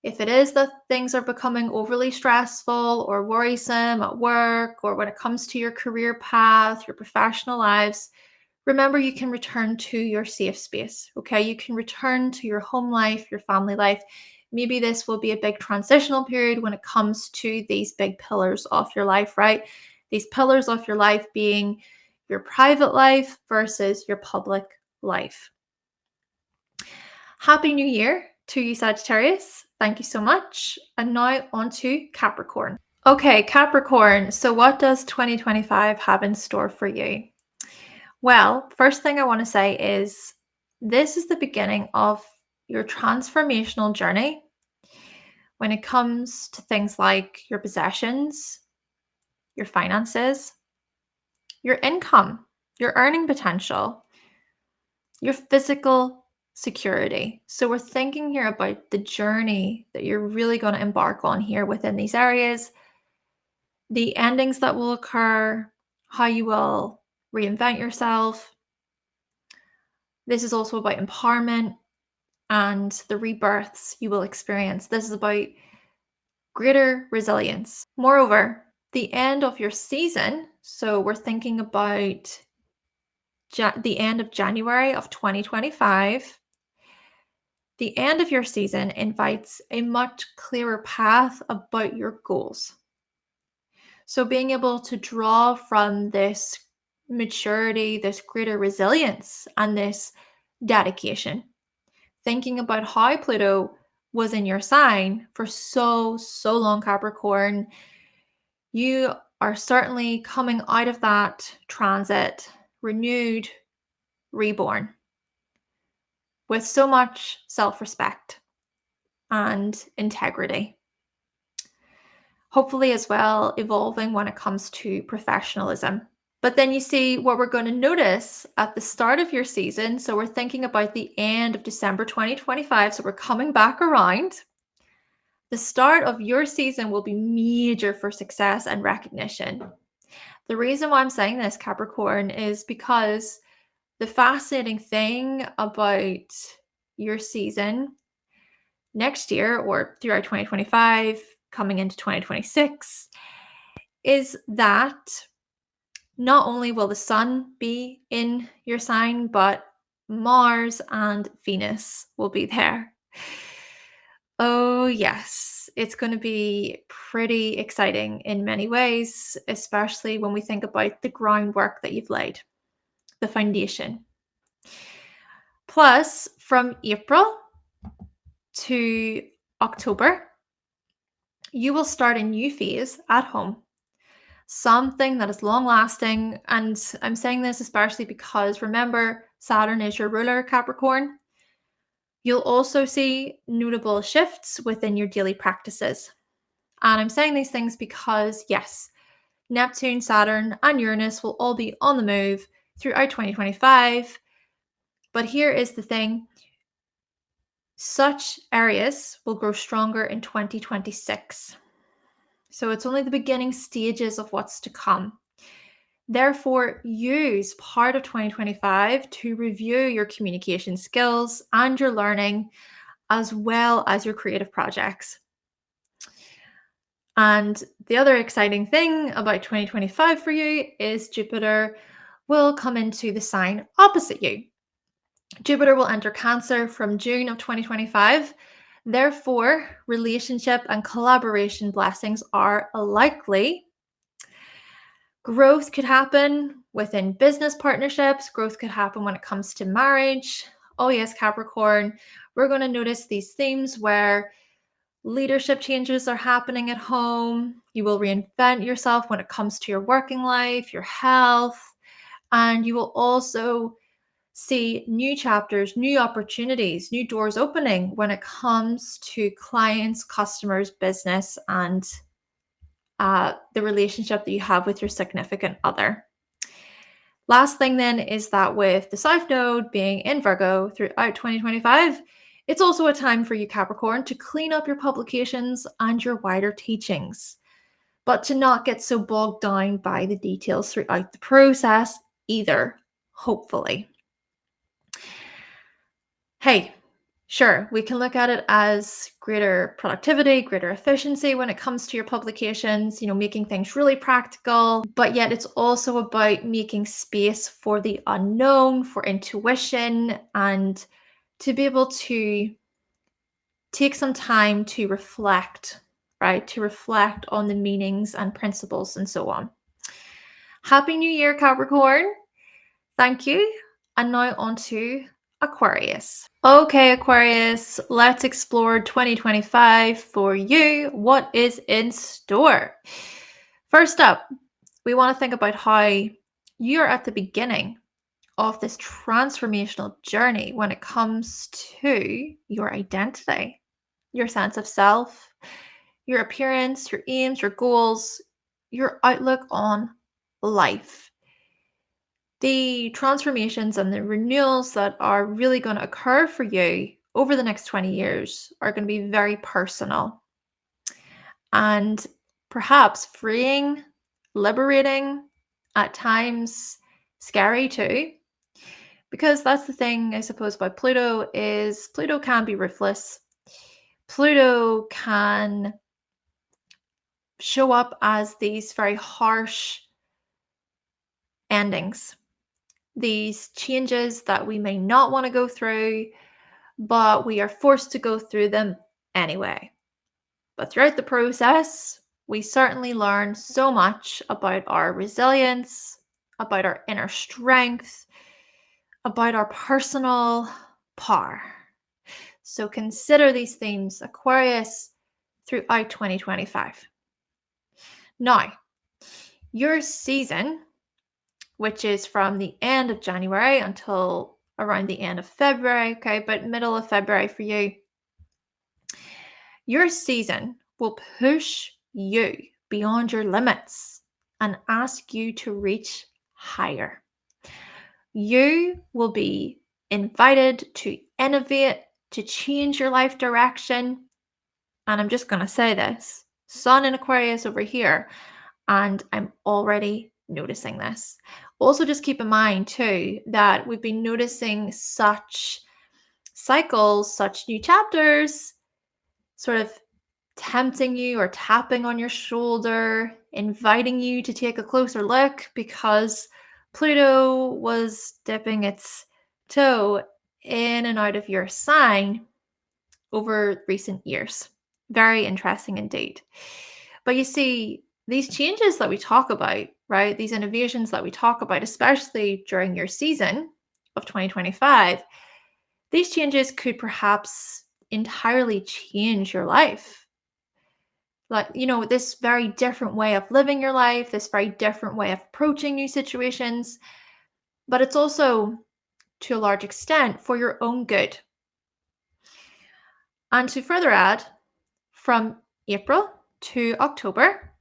if it is that things are becoming overly stressful or worrisome at work, or when it comes to your career path, your professional lives, remember you can return to your safe space. Okay, you can return to your home life, your family life. Maybe this will be a big transitional period when it comes to these big pillars of your life, right? These pillars of your life being your private life versus your public life. Happy New Year to you, Sagittarius. Thank you so much. And now on to Capricorn. Okay, Capricorn. So what does 2025 have in store for you? Well, first thing I want to say is this is the beginning of your transformational journey when it comes to things like your possessions, your finances, your income, your earning potential, your physical security. So we're thinking here about the journey that you're really going to embark on here within these areas, the endings that will occur, how you will reinvent yourself. This is also about empowerment and the rebirths you will experience. This is about greater resilience. Moreover, the end of your season, so we're thinking about the end of January of 2025, the end of your season invites a much clearer path about your goals. So being able to draw from this maturity, this greater resilience, and this dedication. Thinking about how Pluto was in your sign for so long, Capricorn, you are certainly coming out of that transit renewed, reborn, with so much self-respect and integrity. Hopefully as well evolving when it comes to professionalism. But then you see what we're going to notice at the start of your season. So we're thinking about the end of December 2025. So we're coming back around. The start of your season will be major for success and recognition. The reason why I'm saying this, Capricorn, is because the fascinating thing about your season next year or throughout 2025, coming into 2026, is that not only will the sun be in your sign, but Mars and Venus will be there. Oh, yes, it's going to be pretty exciting in many ways, especially when we think about the groundwork that you've laid, the foundation. Plus, from April to October, you will start a new phase at home, something that is long lasting. And I'm saying this especially because remember, Saturn is your ruler, Capricorn. You'll also see notable shifts within your daily practices. And I'm saying these things because, yes, Neptune, Saturn, and Uranus will all be on the move throughout 2025. But here is the thing. Such areas will grow stronger in 2026. So it's only the beginning stages of what's to come. Therefore, use part of 2025 to review your communication skills and your learning, as well as your creative projects. And the other exciting thing about 2025 for you is Jupiter will come into the sign opposite you. Jupiter will enter Cancer from June of 2025. Therefore, relationship and collaboration blessings are likely. Growth could happen within business partnerships. Growth could happen when it comes to marriage. Oh yes, Capricorn, we're going to notice these themes where leadership changes are happening at home. You will reinvent yourself when it comes to your working life, your health, and you will also see new chapters, new opportunities, new doors opening when it comes to clients, customers, business, and the relationship that you have with your significant other. Last thing then is that with the South Node being in Virgo throughout 2025, it's also a time for you, Capricorn, to clean up your publications and your wider teachings, but to not get so bogged down by the details throughout the process either, hopefully. Hey, sure, we can look at it as greater productivity, greater efficiency when it comes to your publications, making things really practical, but yet it's also about making space for the unknown, for intuition, and to be able to take some time to reflect, right? To reflect on the meanings and principles and so on. Happy New Year, Capricorn. Thank you. And now on to Aquarius. Okay, Aquarius, let's explore 2025 for you. What is in store? First up, we want to think about how you're at the beginning of this transformational journey when it comes to your identity, your sense of self, your appearance, your aims, your goals, your outlook on life. The transformations and the renewals that are really going to occur for you over the next 20 years are going to be very personal and perhaps freeing, liberating, at times scary too. Because that's the thing, I suppose, about Pluto is Pluto can be ruthless. Pluto can show up as these very harsh endings. These changes that we may not want to go through, but we are forced to go through them anyway. But throughout the process, we certainly learn so much about our resilience, about our inner strength, about our personal power. So consider these themes, Aquarius, throughout 2025. Now, your season, which is from the end of January until around the end of February, okay, but middle of February for you, your season will push you beyond your limits and ask you to reach higher. You will be invited to innovate, to change your life direction. And I'm just going to say this, Sun in Aquarius over here, and I'm already noticing this. Also, just keep in mind too that we've been noticing such cycles, such new chapters, sort of tempting you or tapping on your shoulder, inviting you to take a closer look because Pluto was dipping its toe in and out of your sign over recent years. Very interesting indeed. But you see, these changes that we talk about, right? These innovations that we talk about, especially during your season of 2025, these changes could perhaps entirely change your life. Like, this very different way of living your life, this very different way of approaching new situations, but it's also, to a large extent, for your own good. And to further add, from April to October,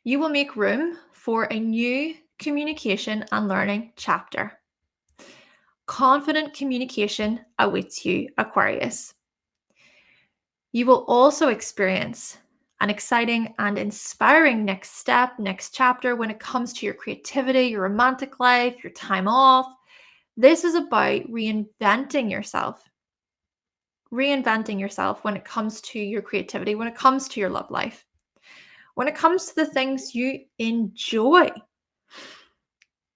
you will make room for a new communication and learning chapter. Confident communication awaits you, Aquarius. You will also experience an exciting and inspiring next step, next chapter when it comes to your creativity, your romantic life, your time off. This is about reinventing yourself when it comes to your creativity, when it comes to your love life, when it comes to the things you enjoy.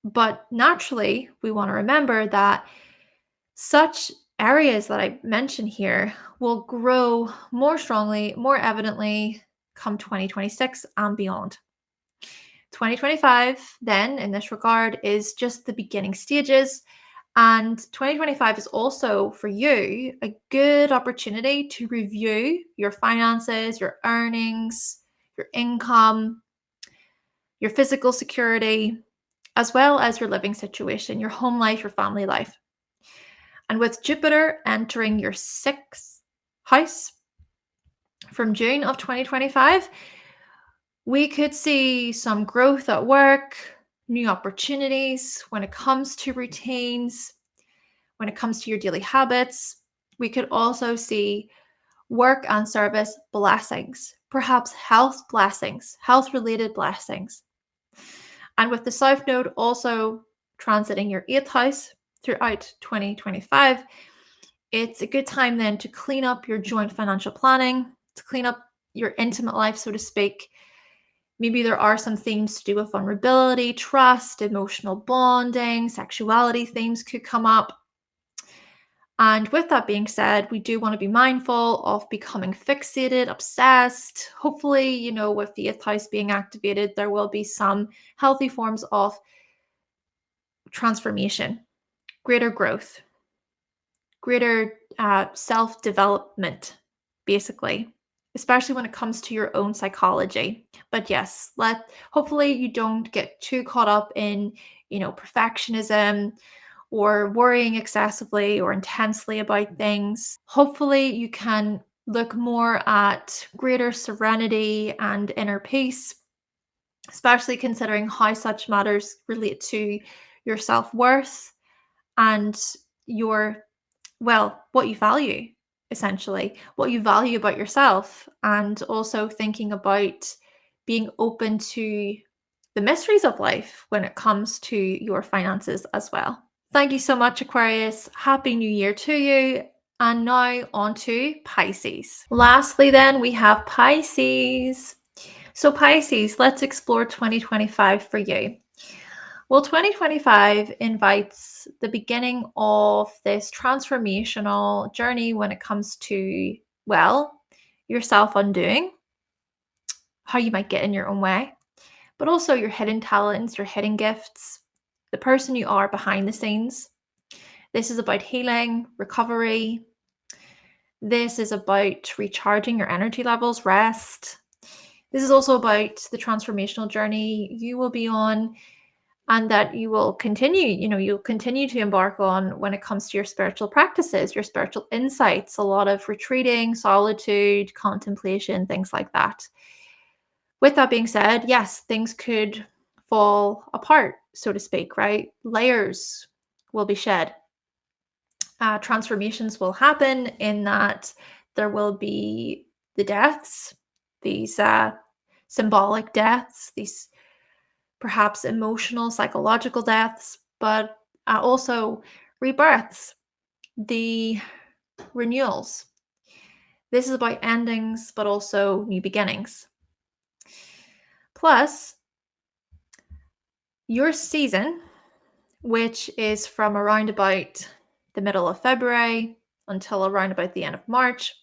But naturally, we want to remember that such areas that I mentioned here will grow more strongly, more evidently come 2026 and beyond. 2025, then, in this regard, is just the beginning stages. And 2025 is also for you a good opportunity to review your finances, your earnings, your income, your physical security, as well as your living situation, your home life, your family life. And with Jupiter entering your 6th house from June of 2025, we could see some growth at work, new opportunities when it comes to routines, when it comes to your daily habits. We could also see work and service blessings, perhaps health blessings, health-related blessings. And with the South Node also transiting your 8th house throughout 2025, it's a good time then to clean up your joint financial planning, to clean up your intimate life, so to speak. Maybe there are some themes to do with vulnerability, trust, emotional bonding, sexuality themes could come up. And with that being said, we do want to be mindful of becoming fixated, obsessed. Hopefully, with the 8th house being activated, there will be some healthy forms of transformation, greater growth, greater self-development, basically, especially when it comes to your own psychology. But yes, hopefully you don't get too caught up in, perfectionism or worrying excessively or intensely about things. Hopefully you can look more at greater serenity and inner peace, especially considering how such matters relate to your self-worth and what you value, essentially, what you value about yourself, and also thinking about being open to the mysteries of life when it comes to your finances as well. Thank you so much, Aquarius. Happy New Year to you. And now on to Pisces. Lastly, then, we have Pisces. So Pisces, let's explore 2025 for you. Well, 2025 invites the beginning of this transformational journey when it comes to, your self-undoing, how you might get in your own way, but also your hidden talents, your hidden gifts, the person you are behind the scenes. This is about healing, recovery. This is about recharging your energy levels, rest. This is also about the transformational journey you will be on and that you will continue, you'll continue to embark on when it comes to your spiritual practices, your spiritual insights, a lot of retreating, solitude, contemplation, things like that. With that being said, yes, things could fall apart, so to speak, right? Layers will be shed. Transformations will happen in that there will be the deaths, these symbolic deaths, these perhaps emotional, psychological deaths, but also rebirths, the renewals. This is about endings, but also new beginnings. Plus, your season, which is from around about the middle of February until around about the end of March,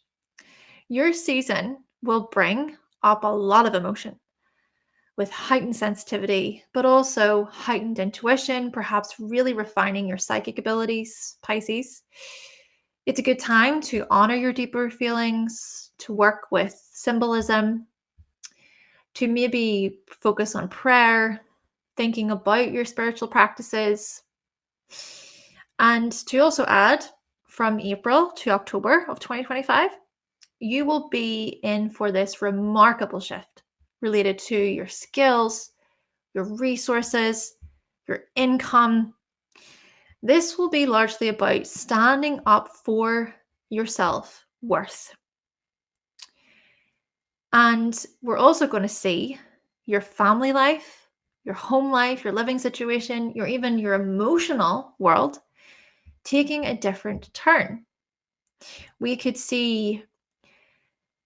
your season will bring up a lot of emotion with heightened sensitivity, but also heightened intuition, perhaps really refining your psychic abilities, Pisces. It's a good time to honor your deeper feelings, to work with symbolism, to maybe focus on prayer, thinking about your spiritual practices, and to also add, from April to October of 2025, you will be in for this remarkable shift related to your skills, your resources, your income. This will be largely about standing up for your self-worth. And we're also going to see your family life, your home life, your living situation, even your emotional world taking a different turn. We could see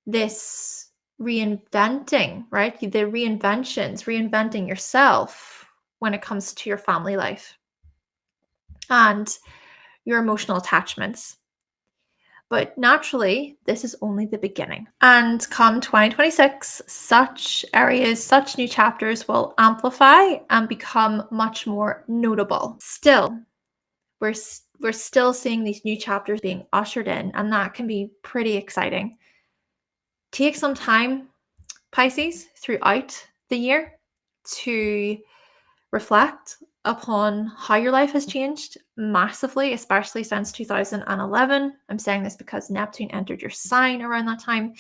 this reinventing, right? The reinventing yourself when it comes to your family life and your emotional attachments. But naturally, this is only the beginning. And come 2026, such areas, such new chapters will amplify and become much more notable. Still, we're still seeing these new chapters being ushered in, and that can be pretty exciting. Take some time, Pisces, throughout the year to reflect upon how your life has changed massively, especially since 2011. I'm saying this because Neptune entered your sign around that time.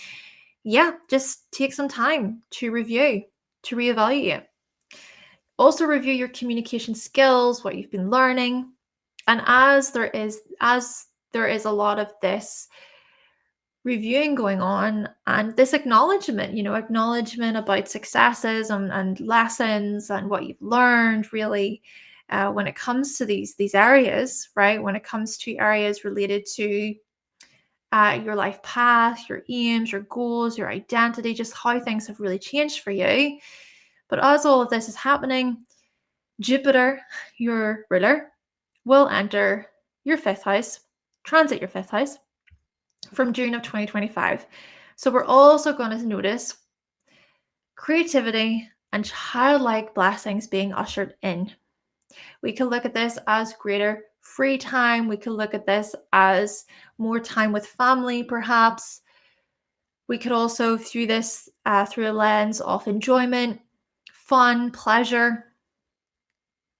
Yeah, just take some time to review, to reevaluate. Also review your communication skills, what you've been learning. And as there is a lot of this reviewing going on and this acknowledgement about successes and lessons and what you've learned, really, when it comes to these areas, right? When it comes to areas related to your life path, your aims, your goals, your identity, just how things have really changed for you. But as all of this is happening, Jupiter, your ruler, will enter your fifth house, transit your fifth house, from June of 2025. So we're also going to notice creativity and childlike blessings being ushered in. We can look at this as greater free time. We can look at this as more time with family, perhaps. We could also, through this, through a lens of enjoyment, fun, pleasure,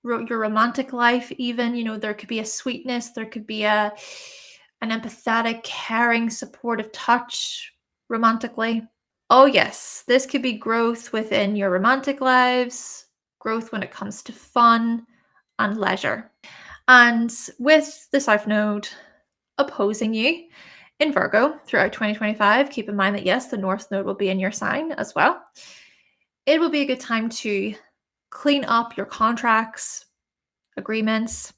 your romantic life, even, there could be a sweetness, there could be an empathetic, caring, supportive touch romantically. Oh yes, this could be growth within your romantic lives, growth when it comes to fun and leisure. And with the South Node opposing you in Virgo throughout 2025, keep in mind that yes, the North Node will be in your sign as well. It will be a good time to clean up your contracts, agreements,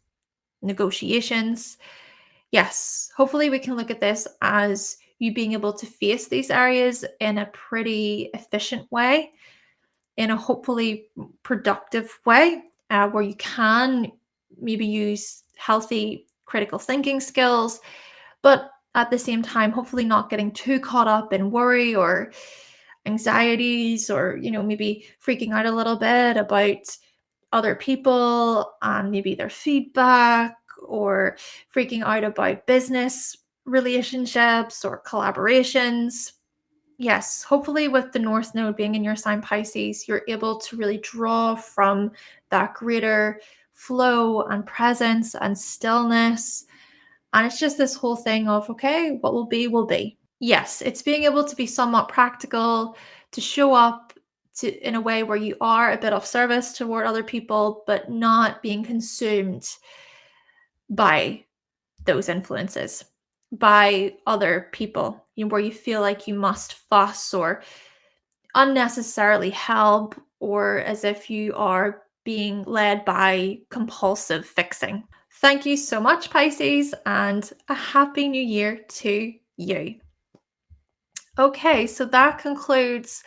negotiations. Yes, hopefully we can look at this as you being able to face these areas in a pretty efficient way, in a hopefully productive way, where you can maybe use healthy critical thinking skills, but at the same time, hopefully not getting too caught up in worry or anxieties, or maybe freaking out a little bit about other people and maybe their feedback, or freaking out about business relationships or collaborations. Yes, hopefully with the North Node being in your sign Pisces, you're able to really draw from that greater flow and presence and stillness. And it's just this whole thing of, okay, what will be, will be. Yes, it's being able to be somewhat practical, to show up in a way where you are a bit of service toward other people, but not being consumed by those influences, by other people, where you feel like you must fuss or unnecessarily help, or as if you are being led by compulsive fixing. Thank you so much, Pisces, and a happy new year to you. Okay, so that concludes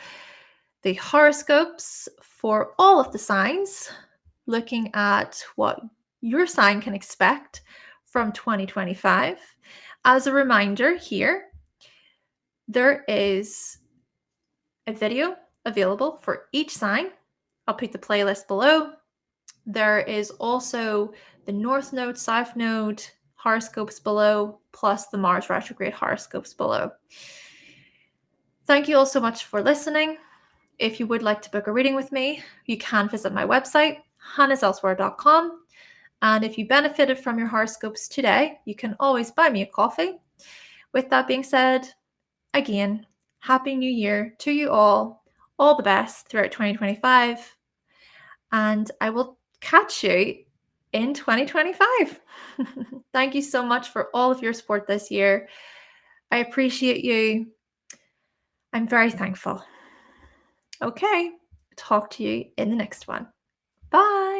the horoscopes for all of the signs, looking at what your sign can expect from 2025. As a reminder here, there is a video available for each sign. I'll put the playlist below. There is also the North Node, South Node horoscopes below, plus the Mars retrograde horoscopes below. Thank you all so much for listening. If you would like to book a reading with me, you can visit my website, hannahselsewhere.com. And if you benefited from your horoscopes today, you can always buy me a coffee. With that being said, again, Happy New Year to you all the best throughout 2025. And I will catch you in 2025. Thank you so much for all of your support this year. I appreciate you. I'm very thankful. Okay, talk to you in the next one. Bye.